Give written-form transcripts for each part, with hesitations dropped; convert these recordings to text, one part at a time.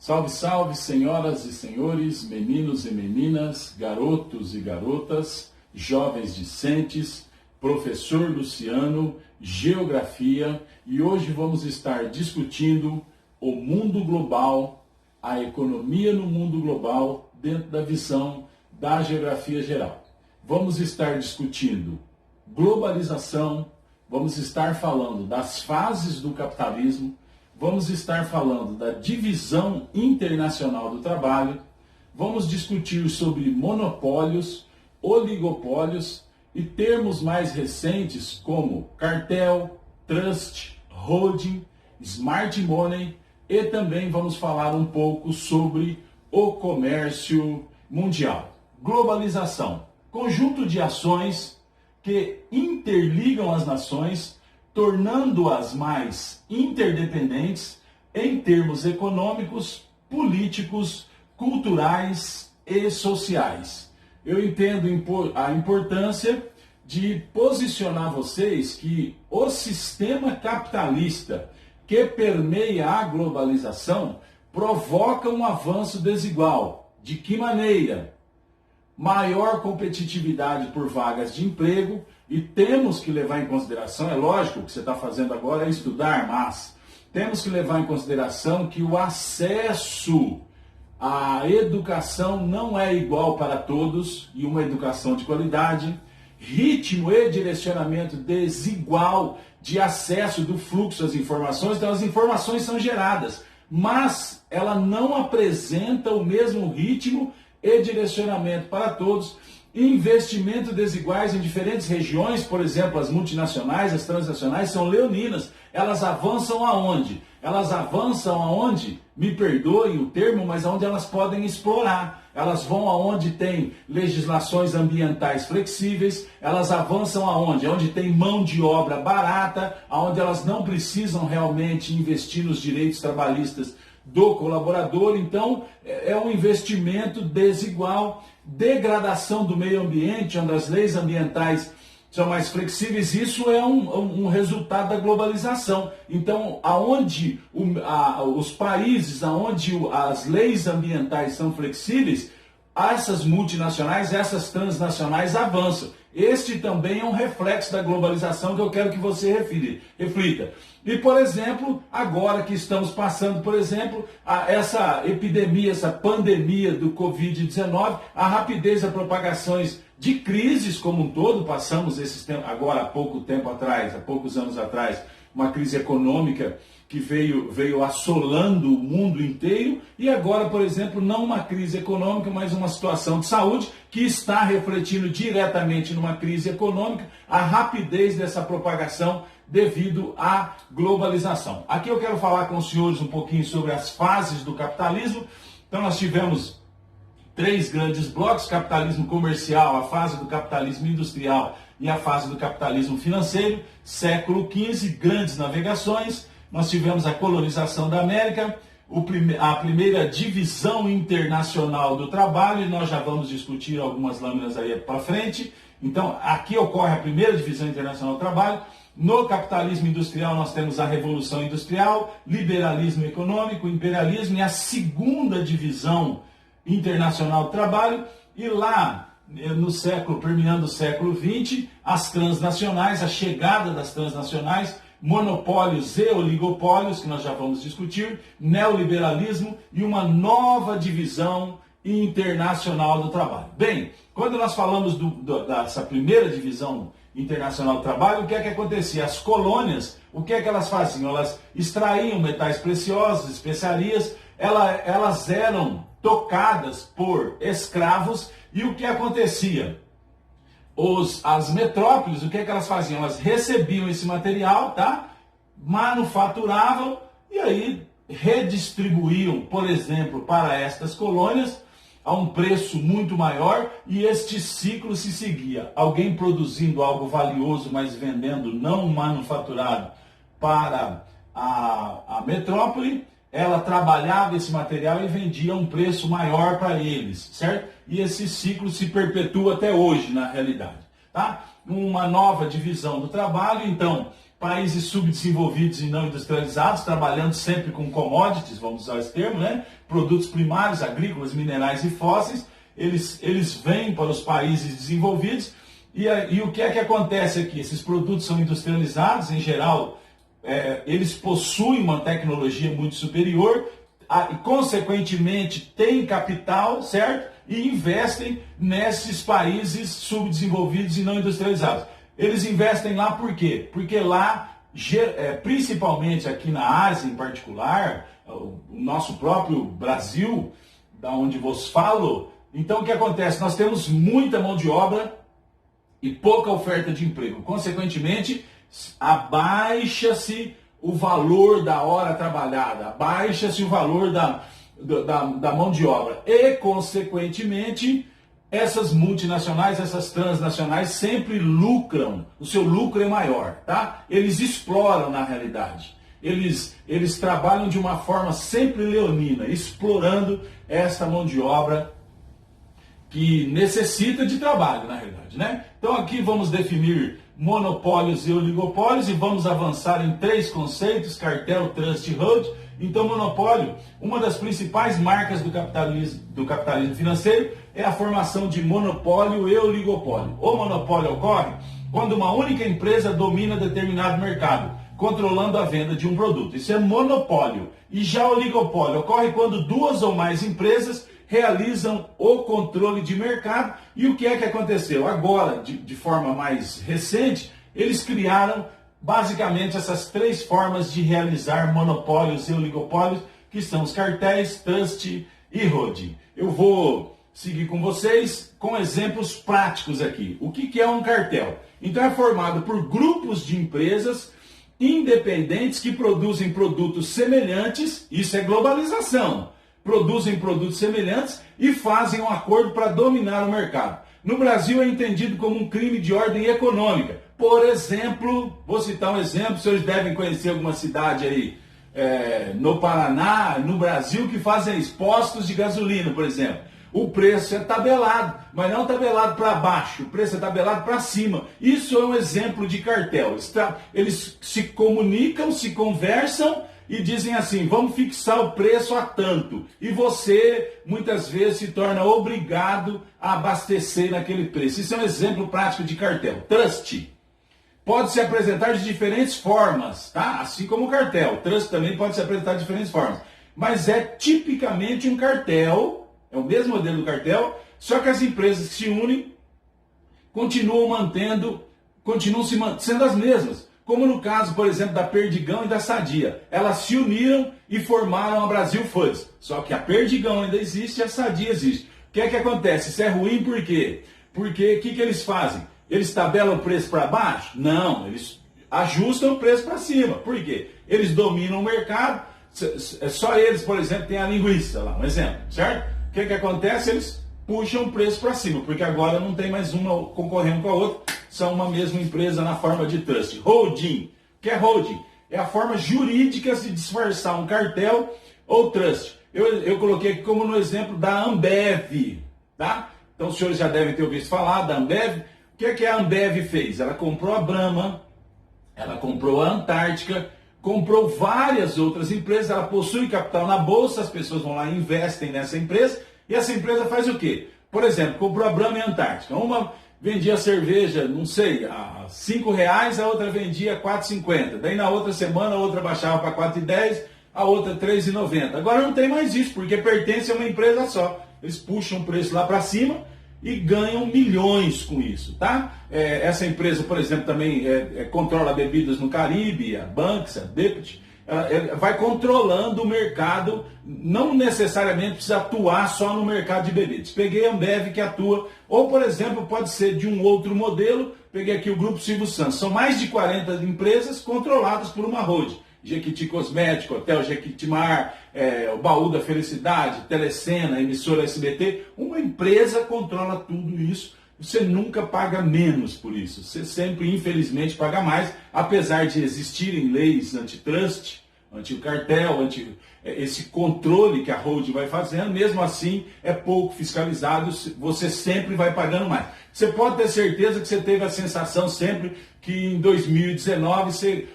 Salve, salve, senhoras e senhores, meninos e meninas, garotos e garotas, jovens discentes, professor Luciano, geografia, e hoje vamos estar discutindo o mundo global, a economia no mundo global, dentro da visão da geografia geral. Vamos estar discutindo globalização, vamos estar falando das fases do capitalismo, vamos estar falando da divisão internacional do trabalho, vamos discutir sobre monopólios, oligopólios e termos mais recentes como cartel, trust, holding, smart money, e também vamos falar um pouco sobre o comércio mundial. Globalização, conjunto de ações que interligam as nações, tornando-as mais interdependentes em termos econômicos, políticos, culturais e sociais. Eu entendo a importância de posicionar vocês que o sistema capitalista que permeia a globalização provoca um avanço desigual. De que maneira? Maior competitividade por vagas de emprego, e temos que levar em consideração, é lógico, o que você está fazendo agora é estudar, mas temos que levar em consideração que o acesso à educação não é igual para todos, e uma educação de qualidade, ritmo e direcionamento desigual de acesso do fluxo às informações. Então as informações são geradas, mas ela não apresenta o mesmo ritmo e direcionamento para todos. Investimento desiguais em diferentes regiões, por exemplo, as multinacionais, as transnacionais são leoninas. Elas avançam aonde? Elas avançam aonde, me perdoem o termo, mas aonde elas podem explorar. Elas vão aonde tem legislações ambientais flexíveis, elas avançam aonde? Onde tem mão de obra barata, aonde elas não precisam realmente investir nos direitos trabalhistas do colaborador. Então, é um investimento desigual, degradação do meio ambiente, onde as leis ambientais são mais flexíveis. Isso é um resultado da globalização. Então, aonde os países, aonde as leis ambientais são flexíveis, essas multinacionais, essas transnacionais avançam. Este também é um reflexo da globalização que eu quero que você reflita. E, por exemplo, agora que estamos passando, por exemplo, essa epidemia, essa pandemia do Covid-19, a rapidez da propagação de crises como um todo, passamos agora há poucos anos atrás, uma crise econômica que veio assolando o mundo inteiro, e agora, por exemplo, não uma crise econômica, mas uma situação de saúde que está refletindo diretamente numa crise econômica, a rapidez dessa propagação devido à globalização. Aqui eu quero falar com os senhores um pouquinho sobre as fases do capitalismo. Então nós tivemos 3 grandes blocos: capitalismo comercial, a fase do capitalismo industrial e a fase do capitalismo financeiro. Século XV, grandes navegações. Nós tivemos a colonização da América, a primeira divisão internacional do trabalho, e nós já vamos discutir algumas lâminas aí para frente. Então, aqui ocorre a primeira divisão internacional do trabalho. No capitalismo industrial, nós temos a Revolução Industrial, liberalismo econômico, imperialismo, e a segunda divisão internacional do trabalho. E lá, terminando o século XX, as transnacionais, a chegada das transnacionais, monopólios e oligopólios, que nós já vamos discutir, neoliberalismo e uma nova divisão internacional do trabalho. Bem, quando nós falamos dessa primeira divisão internacional do trabalho, o que é que acontecia? As colônias, o que é que elas faziam? Elas extraíam metais preciosos, especiarias, elas eram tocadas por escravos, e o que acontecia? As metrópoles, o que é que elas faziam? Elas recebiam esse material, tá? Manufaturavam e aí redistribuíam, por exemplo, para estas colônias a um preço muito maior, e este ciclo se seguia. Alguém produzindo algo valioso, mas vendendo não manufaturado para a metrópole, ela trabalhava esse material e vendia a um preço maior para eles, certo? E esse ciclo se perpetua até hoje, na realidade, tá? Uma nova divisão do trabalho. Então, países subdesenvolvidos e não industrializados, trabalhando sempre com commodities, vamos usar esse termo, né? Produtos primários, agrícolas, minerais e fósseis, eles vêm para os países desenvolvidos e o que é que acontece aqui? Esses produtos são industrializados, em geral, eles possuem uma tecnologia muito superior, e consequentemente têm capital, certo? E investem nesses países subdesenvolvidos e não industrializados. Eles investem lá por quê? Porque lá, principalmente aqui na Ásia em particular, o nosso próprio Brasil, da onde vos falo, então o que acontece? Nós temos muita mão de obra e pouca oferta de emprego. Consequentemente, abaixa-se o valor da hora trabalhada, abaixa-se o valor da mão de obra. E, consequentemente, essas multinacionais, essas transnacionais sempre lucram, o seu lucro é maior, tá? Eles exploram na realidade. Eles trabalham de uma forma sempre leonina, explorando essa mão de obra que necessita de trabalho, na realidade, né? Então aqui vamos definir monopólios e oligopólios e vamos avançar em 3 conceitos: cartel, trust e hold. Então, monopólio, uma das principais marcas do capitalismo financeiro é a formação de monopólio e oligopólio. O monopólio ocorre quando uma única empresa domina determinado mercado, controlando a venda de um produto. Isso é monopólio. E já o oligopólio ocorre quando 2 ou mais empresas realizam o controle de mercado. E o que é que aconteceu? Agora, de forma mais recente, eles criaram basicamente essas 3 formas de realizar monopólios e oligopólios, que são os cartéis, trust e holding. Eu vou seguir com vocês com exemplos práticos aqui. O que é um cartel? Então é formado por grupos de empresas independentes que produzem produtos semelhantes, isso é globalização. Produzem produtos semelhantes e fazem um acordo para dominar o mercado. No Brasil é entendido como um crime de ordem econômica. Por exemplo, vou citar um exemplo, vocês devem conhecer alguma cidade aí no Paraná, no Brasil, que fazem postos de gasolina, por exemplo. O preço é tabelado, mas não tabelado para baixo, o preço é tabelado para cima. Isso é um exemplo de cartel. Eles se comunicam, se conversam e dizem assim: vamos fixar o preço a tanto. E você, muitas vezes, se torna obrigado a abastecer naquele preço. Isso é um exemplo prático de cartel. Trust pode se apresentar de diferentes formas, tá? Assim como o cartel. Trust também pode se apresentar de diferentes formas. Mas é tipicamente um cartel, é o mesmo modelo do cartel, só que as empresas que se unem continuam sendo as mesmas. Como no caso, por exemplo, da Perdigão e da Sadia. Elas se uniram e formaram a Brasil Foods. Só que a Perdigão ainda existe e a Sadia existe. O que é que acontece? Isso é ruim por quê? Porque o que eles fazem? Eles tabelam o preço para baixo? Não, eles ajustam o preço para cima. Por quê? Eles dominam o mercado. Só eles, por exemplo, têm a linguiça lá, um exemplo, certo? O que é que acontece? Eles puxam o preço para cima, porque agora não tem mais uma concorrendo com a outra. São uma mesma empresa na forma de trust. Holding. O que é holding? É a forma jurídica de disfarçar um cartel ou trust. Eu coloquei aqui como no exemplo da Ambev, tá? Então os senhores já devem ter ouvido falar da Ambev. O que é que a Ambev fez? Ela comprou a Brahma, ela comprou a Antártica, comprou várias outras empresas, ela possui capital na bolsa, as pessoas vão lá e investem nessa empresa, e essa empresa faz o quê? Por exemplo, comprou a Brahma e a Antártica. Uma vendia cerveja, não sei, a R$5, a outra vendia a R$4,50. Daí na outra semana a outra baixava para R$4,10, a outra R$3,90. Agora não tem mais isso, porque pertence a uma empresa só. Eles puxam o preço lá para cima e ganham milhões com isso, tá? Essa empresa, por exemplo, também controla bebidas no Caribe, a Banks, a Deputy. Ela vai controlando o mercado, não necessariamente precisa atuar só no mercado de bebidas. Peguei a Ambev que atua, ou por exemplo, pode ser de um outro modelo, peguei aqui o Grupo Silvio Santos. São mais de 40 empresas controladas por uma holding. Jequiti Cosmético, Hotel Jequitimar, o Baú da Felicidade, Telecena, Emissora SBT. Uma empresa controla tudo isso. Você nunca paga menos por isso. Você sempre, infelizmente, paga mais, apesar de existirem leis antitrust, antigo cartel, esse controle que a holding vai fazendo, mesmo assim é pouco fiscalizado, você sempre vai pagando mais. Você pode ter certeza que você teve a sensação sempre que em 2019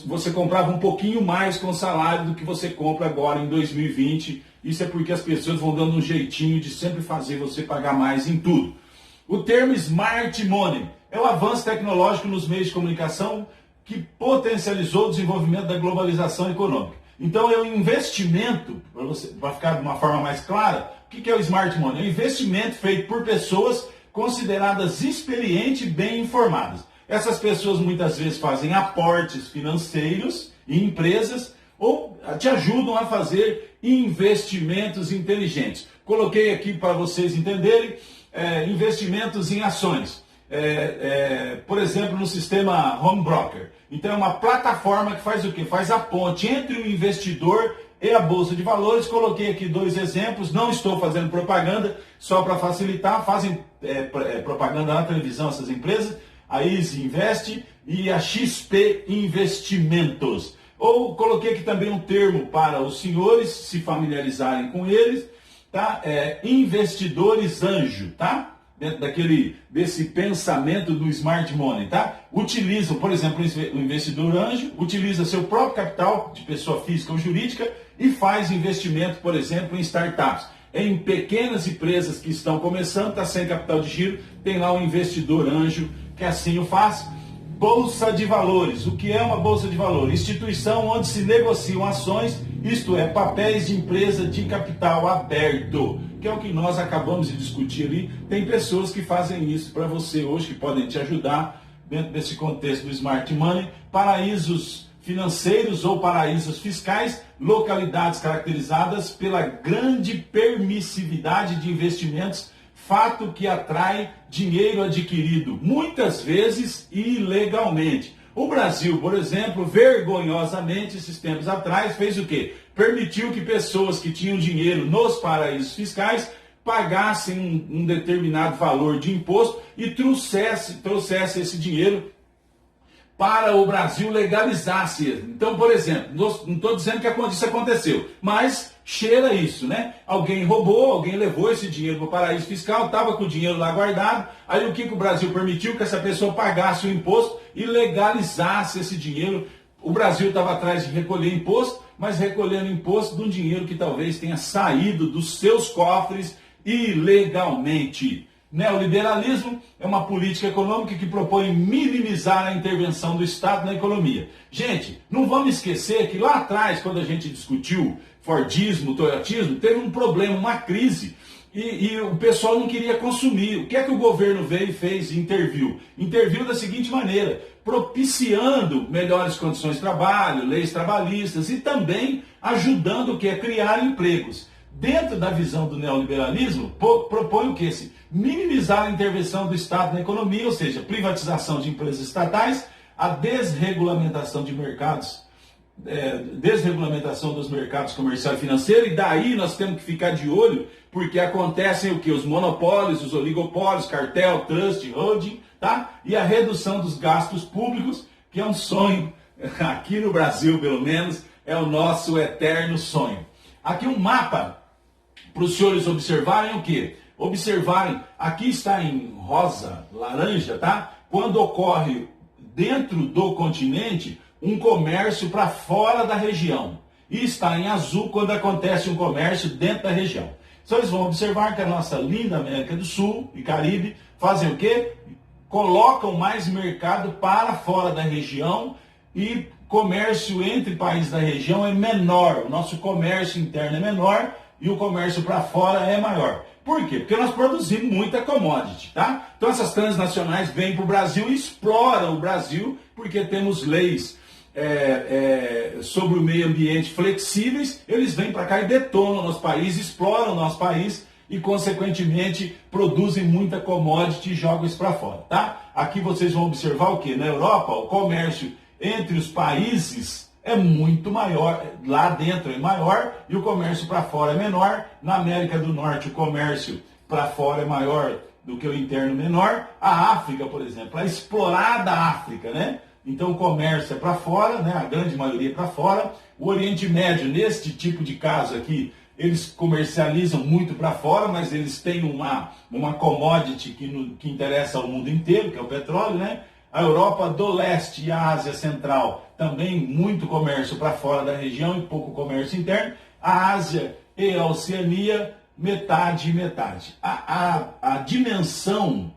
você comprava um pouquinho mais com o salário do que você compra agora em 2020. Isso é porque as pessoas vão dando um jeitinho de sempre fazer você pagar mais em tudo. O termo Smart Money é o avanço tecnológico nos meios de comunicação que potencializou o desenvolvimento da globalização econômica. Então é um investimento, para ficar de uma forma mais clara, o que é o Smart Money? É um investimento feito por pessoas consideradas experientes e bem informadas. Essas pessoas muitas vezes fazem aportes financeiros em empresas ou te ajudam a fazer investimentos inteligentes. Coloquei aqui para vocês entenderem, investimentos em ações. Por exemplo, no sistema Home Broker. Então é uma plataforma que faz o quê? Faz a ponte entre o investidor e a Bolsa de Valores. Coloquei aqui 2 exemplos, não estou fazendo propaganda, só para facilitar, fazem propaganda na televisão essas empresas, a Easy Invest e a XP Investimentos. Ou coloquei aqui também um termo para os senhores se familiarizarem com eles, tá? Investidores anjo, tá? Dentro desse pensamento do Smart Money, tá? Utilizam, por exemplo, o investidor anjo, utiliza seu próprio capital de pessoa física ou jurídica e faz investimento, por exemplo, em startups. Em pequenas empresas que estão começando, está sem capital de giro, tem lá um investidor anjo que assim o faz. Bolsa de Valores. O que é uma Bolsa de Valores? Instituição onde se negociam ações, isto é, papéis de empresa de capital aberto, que é o que nós acabamos de discutir ali. Tem pessoas que fazem isso para você hoje, que podem te ajudar dentro desse contexto do Smart Money. Paraísos financeiros ou paraísos fiscais, localidades caracterizadas pela grande permissividade de investimentos, fato que atrai dinheiro adquirido, muitas vezes ilegalmente. O Brasil, por exemplo, vergonhosamente, esses tempos atrás, fez o quê? Permitiu que pessoas que tinham dinheiro nos paraísos fiscais pagassem um determinado valor de imposto e trouxesse esse dinheiro para o Brasil legalizasse. Então, por exemplo, não estou dizendo que isso aconteceu, mas cheira isso, né? Alguém roubou, alguém levou esse dinheiro para o paraíso fiscal, estava com o dinheiro lá guardado, aí o que o Brasil permitiu? Que essa pessoa pagasse o imposto e legalizasse esse dinheiro. O Brasil estava atrás de recolher imposto, mas recolhendo imposto de um dinheiro que talvez tenha saído dos seus cofres ilegalmente. Neoliberalismo é uma política econômica que propõe minimizar a intervenção do Estado na economia. Gente, não vamos esquecer que lá atrás, quando a gente discutiu Fordismo, Toyotismo, teve um problema, uma crise, e o pessoal não queria consumir. O que é que o governo veio e fez e interviu? Interviu da seguinte maneira, propiciando melhores condições de trabalho, leis trabalhistas e também ajudando o que é criar empregos. Dentro da visão do neoliberalismo, propõe o que? Minimizar a intervenção do Estado na economia, ou seja, privatização de empresas estatais, a desregulamentação de mercados, desregulamentação dos mercados comercial e financeiro, e daí nós temos que ficar de olho, porque acontecem o que? Os monopólios, os oligopólios, cartel, trust, holding, tá? E a redução dos gastos públicos, que é um sonho, aqui no Brasil pelo menos, é o nosso eterno sonho. Aqui um mapa para os senhores observarem o quê? Observarem, aqui está em rosa, laranja, tá? Quando ocorre dentro do continente um comércio para fora da região. E está em azul quando acontece um comércio dentro da região. Então eles vão observar que a nossa linda América do Sul e Caribe fazem o quê? Colocam mais mercado para fora da região e comércio entre países da região é menor. O nosso comércio interno é menor e o comércio para fora é maior. Por quê? Porque nós produzimos muita commodity, tá? Então essas transnacionais vêm para o Brasil e exploram o Brasil porque temos leis sobre o meio ambiente flexíveis, eles vêm para cá e detonam o nosso país, exploram o nosso país e, consequentemente, produzem muita commodity e jogam isso para fora, tá? Aqui vocês vão observar o quê? Na Europa, o comércio entre os países é muito maior, lá dentro é maior e o comércio para fora é menor. Na América do Norte, o comércio para fora é maior do que o interno menor. A África, por exemplo, a explorada África, né? então o comércio é para fora, né? A grande maioria é para fora. O Oriente Médio, neste tipo de caso aqui, eles comercializam muito para fora, mas eles têm uma commodity que interessa ao mundo inteiro, que é o petróleo, né? A Europa do Leste e a Ásia Central, também muito comércio para fora da região e pouco comércio interno. A Ásia e a Oceania, metade e metade. A dimensão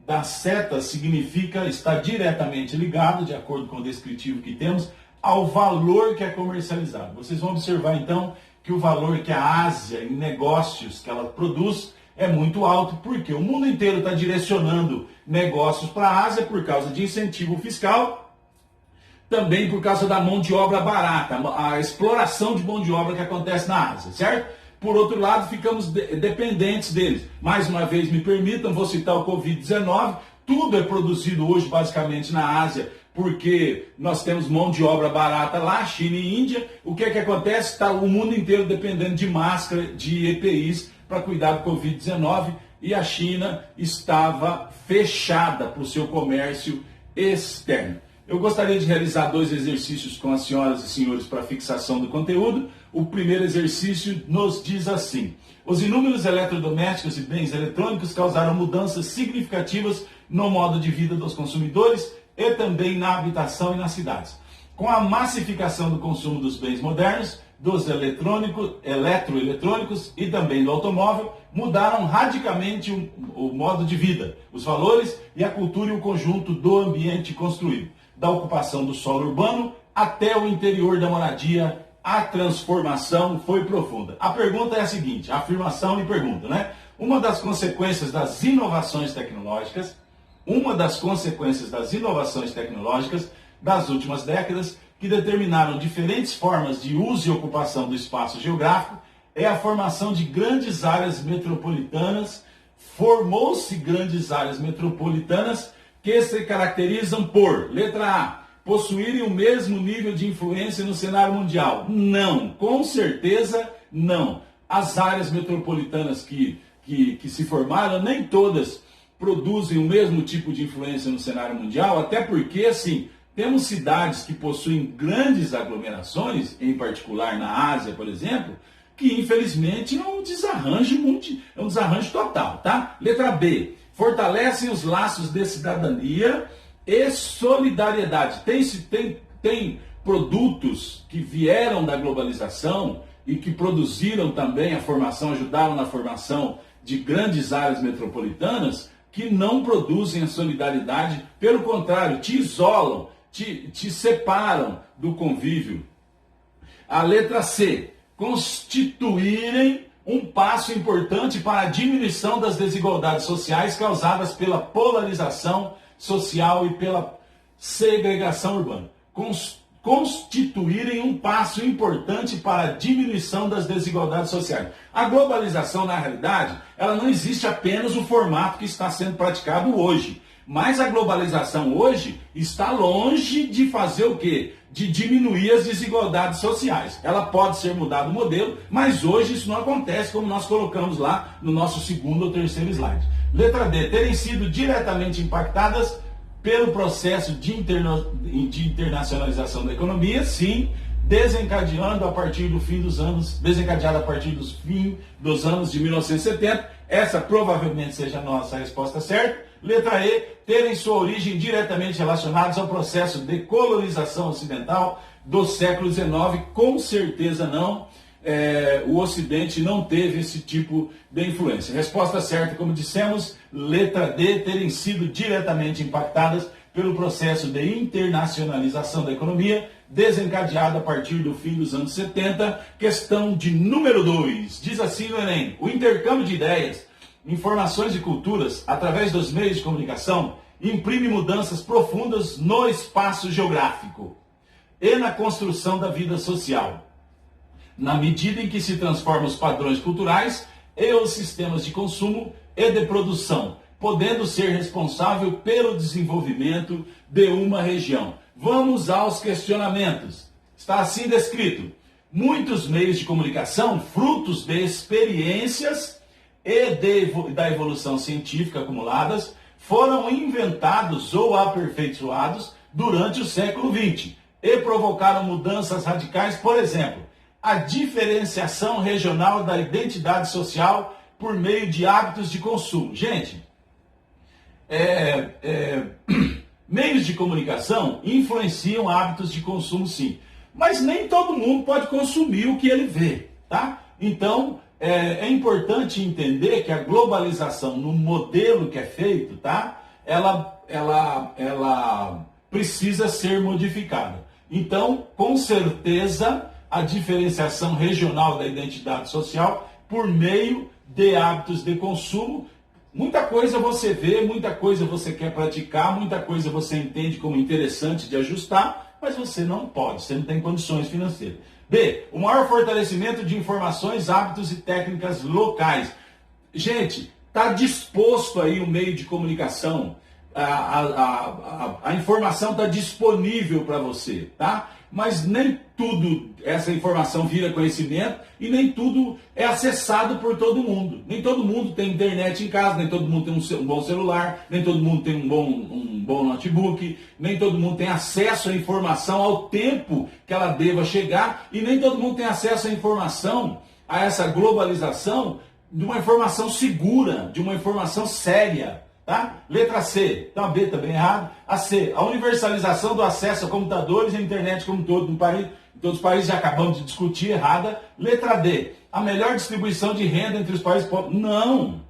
da seta significa estar diretamente ligado, de acordo com o descritivo que temos, ao valor que é comercializado. Vocês vão observar então que o valor que a Ásia em negócios que ela produz é muito alto, porque o mundo inteiro está direcionando negócios para a Ásia por causa de incentivo fiscal, também por causa da mão de obra barata, a exploração de mão de obra que acontece na Ásia, certo? Por outro lado, ficamos dependentes deles. Mais uma vez, me permitam, vou citar o Covid-19, tudo é produzido hoje basicamente na Ásia, porque nós temos mão de obra barata lá, China e Índia. O que é que acontece? Está o mundo inteiro dependendo de máscara, de EPIs, para cuidar do Covid-19, e a China estava fechada para o seu comércio externo. Eu gostaria de realizar 2 exercícios com as senhoras e senhores para fixação do conteúdo. O primeiro exercício nos diz assim: os inúmeros eletrodomésticos e bens eletrônicos causaram mudanças significativas no modo de vida dos consumidores e também na habitação e nas cidades. Com a massificação do consumo dos bens modernos, dos eletroeletrônicos e também do automóvel, mudaram radicalmente o modo de vida, os valores e a cultura e o conjunto do ambiente construído. Da ocupação do solo urbano até o interior da moradia, a transformação foi profunda. A pergunta é a seguinte, a afirmação e pergunta, né? Uma das consequências das inovações tecnológicas das últimas décadas, que determinaram diferentes formas de uso e ocupação do espaço geográfico, é a formação de grandes áreas metropolitanas. Formou-se grandes áreas metropolitanas que se caracterizam por, letra A, possuírem o mesmo nível de influência no cenário mundial. Não, com certeza não. As áreas metropolitanas que se formaram, nem todas produzem o mesmo tipo de influência no cenário mundial, até porque, assim, temos cidades que possuem grandes aglomerações, em particular na Ásia, por exemplo, que infelizmente é um desarranjo total, tá? Letra B, fortalecem os laços de cidadania e solidariedade. Tem produtos que vieram da globalização e que produziram também a formação, ajudaram na formação de grandes áreas metropolitanas, que não produzem a solidariedade, pelo contrário, te isolam, te separam do convívio. A letra C, constituírem um passo importante para a diminuição das desigualdades sociais causadas pela polarização social e pela segregação urbana. Constituírem um passo importante para a diminuição das desigualdades sociais. A globalização, na realidade, ela não existe apenas o formato que está sendo praticado hoje. Mas a globalização hoje está longe de fazer o quê? De diminuir as desigualdades sociais. Ela pode ser mudado o modelo, mas hoje isso não acontece, como nós colocamos lá no nosso segundo ou terceiro slide. Letra D, terem sido diretamente impactadas pelo processo de internacionalização da economia, sim, desencadeada a partir do fim dos anos de 1970. Essa provavelmente seja a nossa resposta certa. Letra E, terem sua origem diretamente relacionados ao processo de colonização ocidental do século XIX. Com certeza não. O Ocidente não teve esse tipo de influência. Resposta certa, como dissemos, letra D, terem sido diretamente impactadas pelo processo de internacionalização da economia, desencadeado a partir do fim dos anos 70. Questão de número 2. Diz assim no Enem: o intercâmbio de ideias, informações e culturas através dos meios de comunicação imprime mudanças profundas no espaço geográfico e na construção da vida social, na medida em que se transformam os padrões culturais e os sistemas de consumo e de produção, podendo ser responsável pelo desenvolvimento de uma região. Vamos aos questionamentos. Está assim descrito: muitos meios de comunicação, frutos de experiências e da evolução científica acumuladas, foram inventados ou aperfeiçoados durante o século XX e provocaram mudanças radicais, por exemplo, a diferenciação regional da identidade social por meio de hábitos de consumo. Gente, meios de comunicação influenciam hábitos de consumo, sim, mas nem todo mundo pode consumir o que ele vê, tá? Então, é importante entender que a globalização no modelo que é feito, tá? Ela precisa ser modificada. Então, com certeza, a diferenciação regional da identidade social por meio de hábitos de consumo. Muita coisa você vê, muita coisa você quer praticar, muita coisa você entende como interessante de ajustar, mas você não pode, você não tem condições financeiras. B, o maior fortalecimento de informações, hábitos e técnicas locais. Gente, está disposto aí o meio de comunicação, a informação está disponível para você, tá? Mas nem tudo essa informação vira conhecimento e nem tudo é acessado por todo mundo. Nem todo mundo tem internet em casa, nem todo mundo tem um bom celular, nem todo mundo tem um bom notebook, nem todo mundo tem acesso à informação ao tempo que ela deva chegar e nem todo mundo tem acesso à informação, a essa globalização, de uma informação segura, de uma informação séria. Tá? Letra C, então a B está bem errado. A C, a universalização do acesso a computadores e a internet como todo no país, em todos os países, já acabamos de discutir, errada. Letra D, a melhor distribuição de renda entre os países pobres. Não,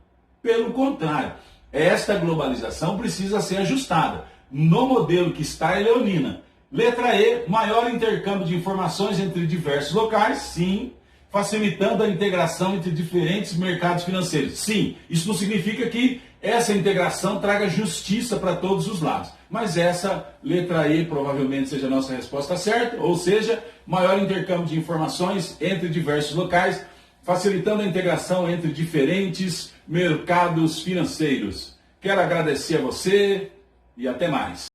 pelo contrário, esta globalização precisa ser ajustada. No modelo que está é leonina. Letra E, maior intercâmbio de informações entre diversos locais, sim. Facilitando a integração entre diferentes mercados financeiros. Sim, isso não significa que essa integração traga justiça para todos os lados. Mas essa letra E provavelmente seja a nossa resposta certa, ou seja, maior intercâmbio de informações entre diversos locais, facilitando a integração entre diferentes mercados financeiros. Quero agradecer a você e até mais.